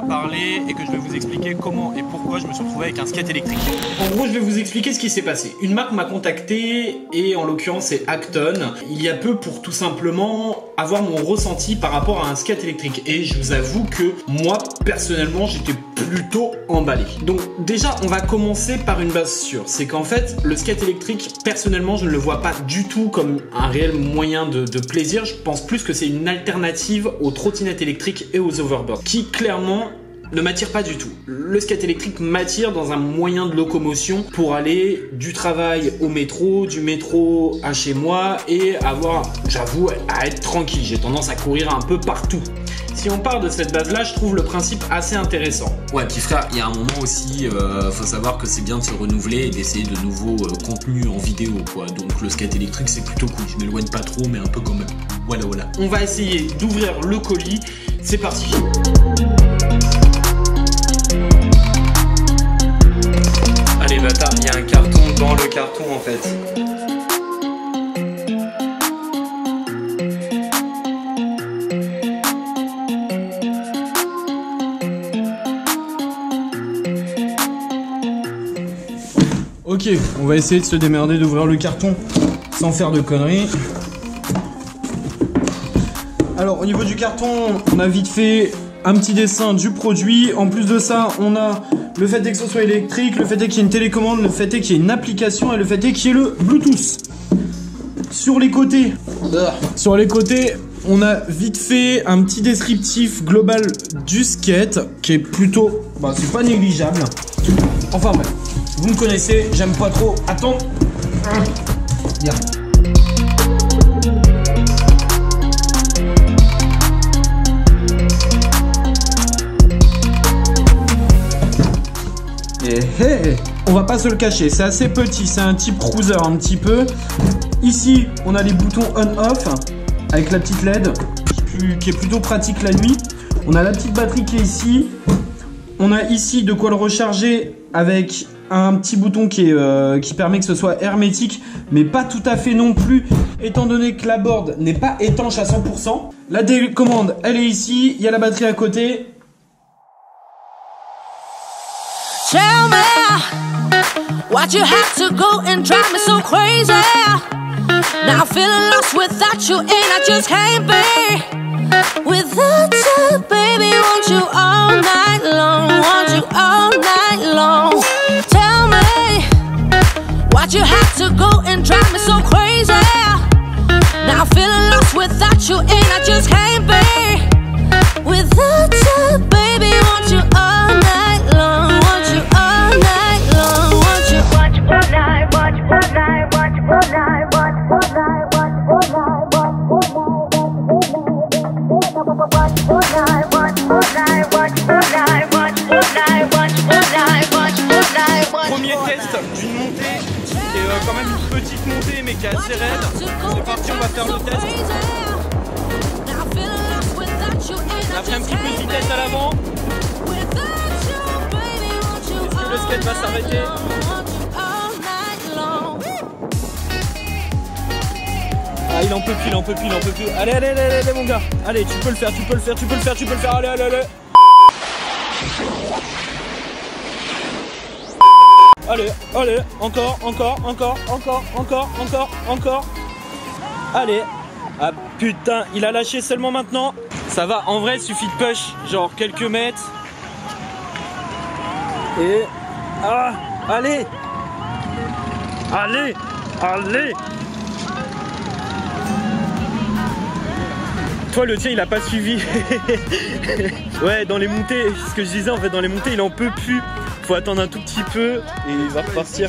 parler et que je vais vous expliquer comment et pourquoi je me suis retrouvé avec un skate électrique. En gros, je vais vous expliquer ce qui s'est passé. Une marque m'a contacté et en l'occurrence c'est Acton, il y a peu pour tout simplement avoir mon ressenti par rapport à un skate électrique. Et je vous avoue que moi, personnellement, j'étais plutôt emballé. Donc déjà, on va commencer par une base sûre. C'est qu'en fait, le skate électrique, personnellement, je ne le vois pas du tout comme un réel moyen de plaisir. Je pense plus que c'est une alternative aux trottinettes électriques et aux overboards, qui clairement ne m'attire pas du tout. Le skate électrique m'attire dans un moyen de locomotion pour aller du travail au métro, du métro à chez moi et avoir, j'avoue, à être tranquille. J'ai tendance à courir un peu partout. Si on part de cette base-là, je trouve le principe assez intéressant. Ouais, puis frère, il y a un moment aussi, faut savoir que c'est bien de se renouveler et d'essayer de nouveaux contenus en vidéo, quoi. Donc le skate électrique, c'est plutôt cool. Je m'éloigne pas trop, mais un peu quand même. Voilà, voilà. On va essayer d'ouvrir le colis. C'est parti. Allez, bâtard, il y a un carton dans le carton, en fait. Ok, on va essayer de se démerder d'ouvrir le carton sans faire de conneries. Alors au niveau du carton, on a vite fait un petit dessin du produit. En plus de ça, on a le fait que ce soit électrique, le fait qu'il y ait une télécommande, le fait qu'il y ait une application et le fait qu'il y ait le Bluetooth. Sur les côtés, on a vite fait un petit descriptif global du skate qui est plutôt, c'est pas négligeable. Enfin bref. Vous me connaissez, j'aime pas trop. Attends. Bien. On va pas se le cacher, c'est assez petit, c'est un type cruiser un petit peu. Ici, on a les boutons on-off avec la petite LED qui est plutôt pratique la nuit. On a la petite batterie qui est ici. On a ici de quoi le recharger avec un petit bouton qui permet que ce soit hermétique, mais pas tout à fait non plus, étant donné que la board n'est pas étanche à 100%. La télécommande, elle est ici, il y a la batterie à côté. Tell me why'd you have to go and drive me so crazy? Now I'm feeling lost without you and I just can't be without you, baby. Want you all night long, want you all night long. Tell me why'd you have to go and drive me so crazy? Now I'm feeling lost without you and I just can't be without you, baby. Want you all night long, want you all night long, want you all night, watch all night, watch all night, watch all night, watch all night, watch all night. Premier test d'une montée qui est quand même une petite montée mais qui est assez raide. C'est parti, on va faire le test. On a pris un petit peu de vitesse à l'avant. Est-ce que le skate va s'arrêter? Ah, il en peut plus, il en peut plus, il en peut plus. Allez, allez, allez, allez, mon gars. Allez, tu peux le faire, tu peux le faire, tu peux le faire, tu peux le faire. Allez, allez, allez. Allez, allez, encore, encore, encore, encore, encore, encore, encore. Allez. Ah putain, il a lâché seulement maintenant. Ça va, en vrai, il suffit de push, genre quelques mètres. Et... Ah, allez. Allez, allez. Toi, le tien, il a pas suivi. Ouais, dans les montées, ce que je disais, en fait, dans les montées, il en peut plus. Faut attendre un tout petit peu et il va repartir.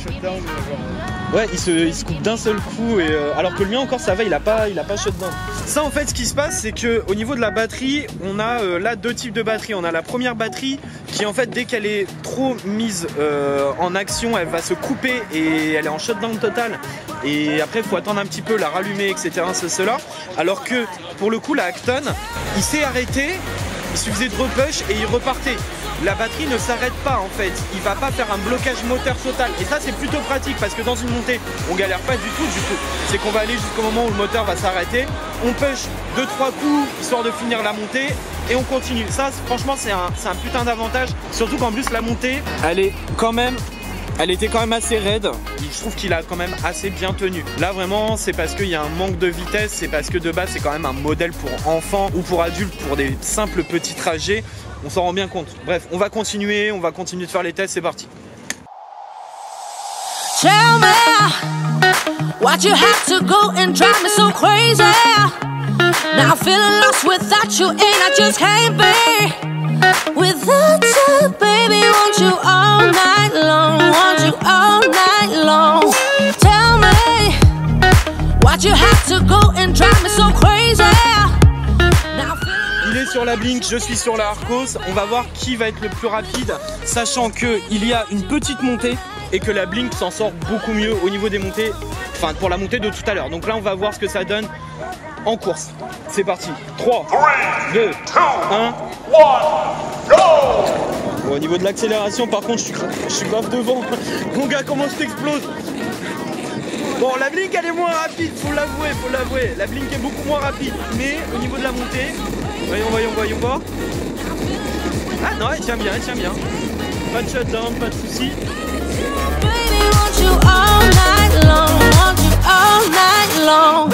Ouais, il se coupe d'un seul coup et alors que le mien encore ça va, il a pas shutdown. Ça en fait ce qui se passe c'est que au niveau de la batterie, on a là deux types de batteries. On a la première batterie qui en fait dès qu'elle est trop mise en action, elle va se couper et elle est en shutdown total. Et après il faut attendre un petit peu, la rallumer, etc. Cela. Alors que pour le coup la Acton, il s'est arrêté, il suffisait de repush et il repartait. La batterie ne s'arrête pas en fait, il va pas faire un blocage moteur total et ça c'est plutôt pratique parce que dans une montée on galère pas du tout c'est qu'on va aller jusqu'au moment où le moteur va s'arrêter, on push 2-3 coups histoire de finir la montée et on continue. Ça franchement c'est un putain d'avantage, surtout qu'en plus la montée elle était quand même assez raide. Je trouve qu'il a quand même assez bien tenu. Là vraiment c'est parce qu'il y a un manque de vitesse, c'est parce que de base c'est quand même un modèle pour enfants ou pour adultes pour des simples petits trajets. On s'en rend bien compte. Bref, on va continuer de faire les tests, c'est parti. Tell me why'd you have to go and drive me so crazy? Now I'm feeling lost without you and I just can't be without you, baby. Want you all night long, want you all night long. Tell me why'd you have to go and drive me so crazy? Now il est sur la Blink, je suis sur la Arcos. On va voir qui va être le plus rapide, sachant qu'il y a une petite montée et que la Blink s'en sort beaucoup mieux au niveau des montées, enfin pour la montée de tout à l'heure. Donc là on va voir ce que ça donne en course. C'est parti, 3, 2, 1, go! Bon, au niveau de l'accélération par contre je suis grave devant. Mon gars, comment je t'explose? Bon, la Blink elle est moins rapide, faut l'avouer. La Blink est beaucoup moins rapide, mais au niveau de la montée, voyons voir. Ah non, elle tient bien. Pas de shutdown, pas de soucis. baby, want you all night long, want you all night long.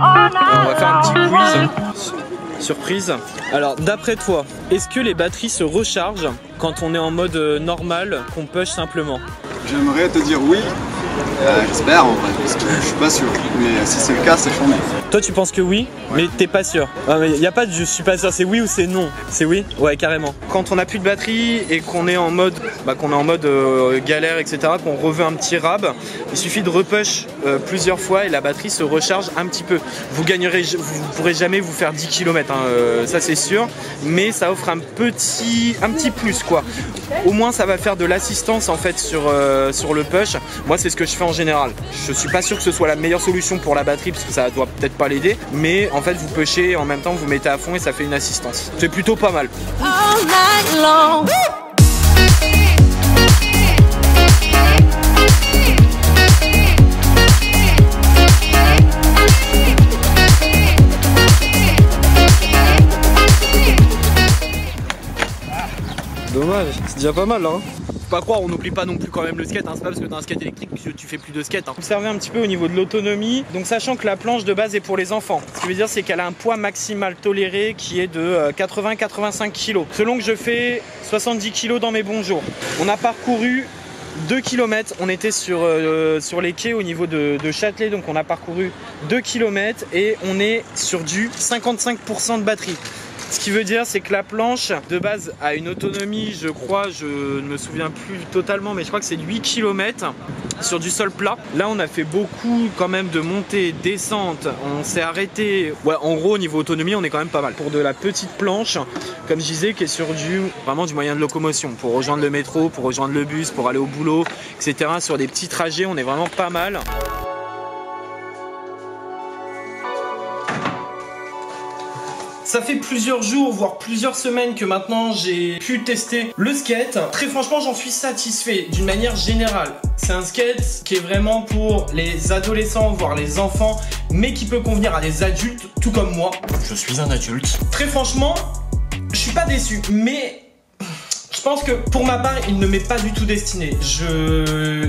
On va faire un petit quiz surprise. Alors d'après toi, est-ce que les batteries se rechargent quand on est en mode normal, qu'on push simplement? J'aimerais te dire oui, j'espère en vrai, parce que je suis pas sûr, mais si c'est le cas, c'est chambé. Toi tu penses que oui, mais t'es pas sûr. Ah, mais y a pas de je suis pas sûr, c'est oui ou c'est non. C'est oui? Ouais, carrément. Quand on a plus de batterie et qu'on est en mode galère, etc., qu'on reveut un petit rab, il suffit de repush plusieurs fois et la batterie se recharge un petit peu. Vous pourrez jamais vous faire 10 km, hein, ça c'est sûr, mais ça offre un petit plus quoi. Au moins ça va faire de l'assistance en fait sur le push. Moi c'est ce que je fais en général. Je suis pas sûr que ce soit la meilleure solution pour la batterie parce que ça doit peut-être pas l'aider, mais en fait vous pushez et en même temps vous mettez à fond et ça fait une assistance. C'est plutôt pas mal. All night long. Dommage, c'est déjà pas mal hein. Faut pas croire, on n'oublie pas non plus quand même le skate, hein. C'est pas parce que t'as un skate électrique que tu fais plus de skate, hein. Observez un petit peu au niveau de l'autonomie, donc sachant que la planche de base est pour les enfants, ce qui veut dire c'est qu'elle a un poids maximal toléré qui est de 80-85 kg. Selon que je fais 70 kg dans mes bons jours. On a parcouru 2 km, on était sur les quais au niveau de Châtelet, donc on a parcouru 2 km et on est sur du 55% de batterie. Ce qui veut dire c'est que la planche de base a une autonomie, je crois, je ne me souviens plus totalement, mais je crois que c'est 8 km sur du sol plat. Là on a fait beaucoup quand même de montées, descentes, on s'est arrêté. Ouais, en gros au niveau autonomie on est quand même pas mal. Pour de la petite planche, comme je disais, qui est sur vraiment du moyen de locomotion, pour rejoindre le métro, pour rejoindre le bus, pour aller au boulot, etc. Sur des petits trajets on est vraiment pas mal. Ça fait plusieurs jours, voire plusieurs semaines que maintenant j'ai pu tester le skate. Très franchement, j'en suis satisfait d'une manière générale. C'est un skate qui est vraiment pour les adolescents, voire les enfants, mais qui peut convenir à des adultes, tout comme moi. Je suis un adulte. Très franchement, je suis pas déçu, mais je pense que pour ma part, il ne m'est pas du tout destiné.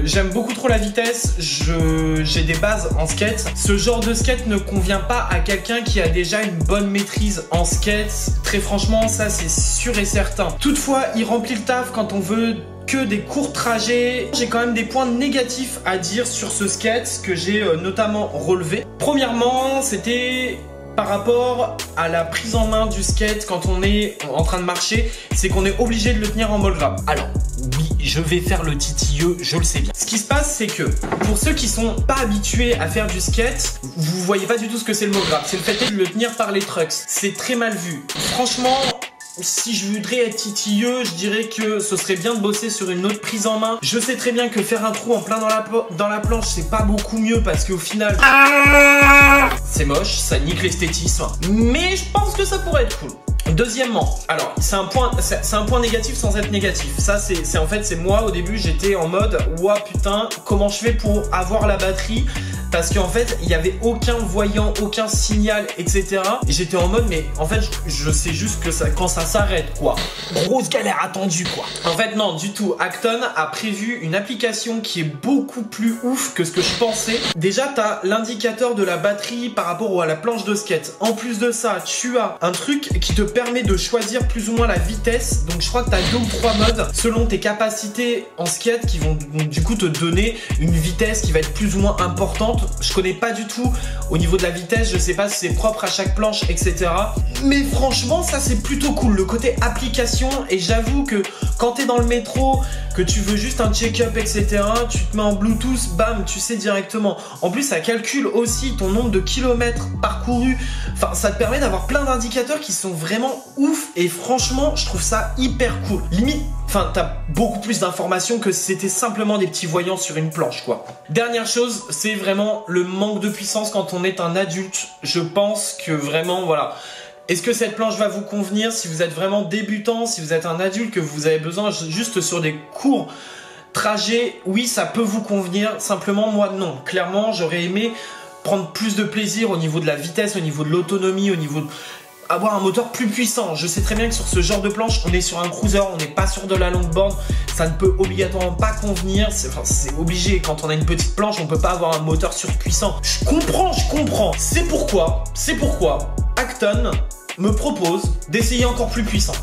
J'aime beaucoup trop la vitesse, j'ai des bases en skate. Ce genre de skate ne convient pas à quelqu'un qui a déjà une bonne maîtrise en skate. Très franchement, ça c'est sûr et certain. Toutefois, il remplit le taf quand on veut que des courts trajets. J'ai quand même des points négatifs à dire sur ce skate que j'ai notamment relevé. Premièrement, c'était par rapport à la prise en main du skate quand on est en train de marcher, c'est qu'on est obligé de le tenir en mode grab. Alors, oui, je vais faire le titilleux, je le sais bien. Ce qui se passe, c'est que pour ceux qui sont pas habitués à faire du skate, vous voyez pas du tout ce que c'est le mot grab. C'est le fait de le tenir par les trucks. C'est très mal vu. Franchement, si je voudrais être titilleux, je dirais que ce serait bien de bosser sur une autre prise en main. Je sais très bien que faire un trou en plein dans la planche, c'est pas beaucoup mieux parce qu'au final, c'est moche, ça nique l'esthétisme. Mais je pense que ça pourrait être cool. Deuxièmement, alors c'est un point négatif sans être négatif. Ça c'est en fait c'est moi au début j'étais en mode ouah putain comment je fais pour avoir la batterie parce qu'en fait il y avait aucun voyant, aucun signal etc. Et j'étais en mode mais en fait je sais juste que ça quand ça s'arrête quoi. Grosse galère attendue quoi. En fait non du tout. Acton a prévu une application qui est beaucoup plus ouf que ce que je pensais. Déjà t'as l'indicateur de la batterie par rapport à la planche de skate. En plus de ça tu as un truc qui te permet de choisir plus ou moins la vitesse. Donc je crois que tu as 2 ou 3 modes selon tes capacités en skate qui vont du coup te donner une vitesse qui va être plus ou moins importante. Je connais pas du tout au niveau de la vitesse, je sais pas si c'est propre à chaque planche etc. Mais franchement ça c'est plutôt cool le côté application. Et j'avoue que quand tu es dans le métro, que tu veux juste un check-up etc, tu te mets en Bluetooth, bam, tu sais directement. En plus ça calcule aussi ton nombre de kilomètres parcourus. Enfin ça te permet d'avoir plein d'indicateurs qui sont vraiment ouf et franchement je trouve ça hyper cool. Limite, enfin t'as beaucoup plus d'informations que si c'était simplement des petits voyants sur une planche quoi. Dernière chose, c'est vraiment le manque de puissance quand on est un adulte. Je pense que vraiment voilà. Est-ce que cette planche va vous convenir si vous êtes vraiment débutant, si vous êtes un adulte que vous avez besoin juste sur des courts trajets, oui ça peut vous convenir, simplement moi non. Clairement j'aurais aimé prendre plus de plaisir au niveau de la vitesse, au niveau de l'autonomie, au niveau de avoir un moteur plus puissant. Je sais très bien que sur ce genre de planche, on est sur un cruiser, on n'est pas sur de la longboard, ça ne peut obligatoirement pas convenir, c'est obligé, quand on a une petite planche, on peut pas avoir un moteur surpuissant. Je comprends. C'est pourquoi Acton me propose d'essayer encore plus puissant.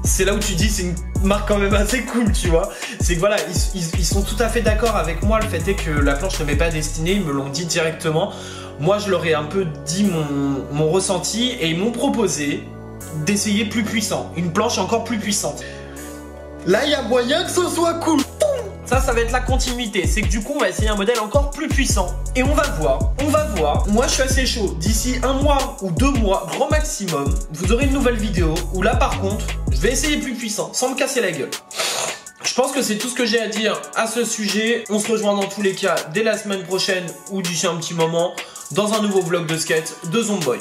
C'est là où tu dis c'est une marque quand même assez cool tu vois. C'est que voilà ils sont tout à fait d'accord avec moi. Le fait est que la planche ne m'est pas destinée, ils me l'ont dit directement. Moi je leur ai un peu dit mon ressenti et ils m'ont proposé d'essayer plus puissant, une planche encore plus puissante. Là il y a moyen que ce soit cool. Ça va être la continuité, c'est que du coup on va essayer un modèle encore plus puissant. Et on va voir. Moi je suis assez chaud, d'ici 1 mois ou 2 mois, grand maximum, vous aurez une nouvelle vidéo où là par contre, je vais essayer plus puissant, sans me casser la gueule. Je pense que c'est tout ce que j'ai à dire à ce sujet. On se rejoint dans tous les cas dès la semaine prochaine ou d'ici un petit moment dans un nouveau vlog de skate de Zomboy.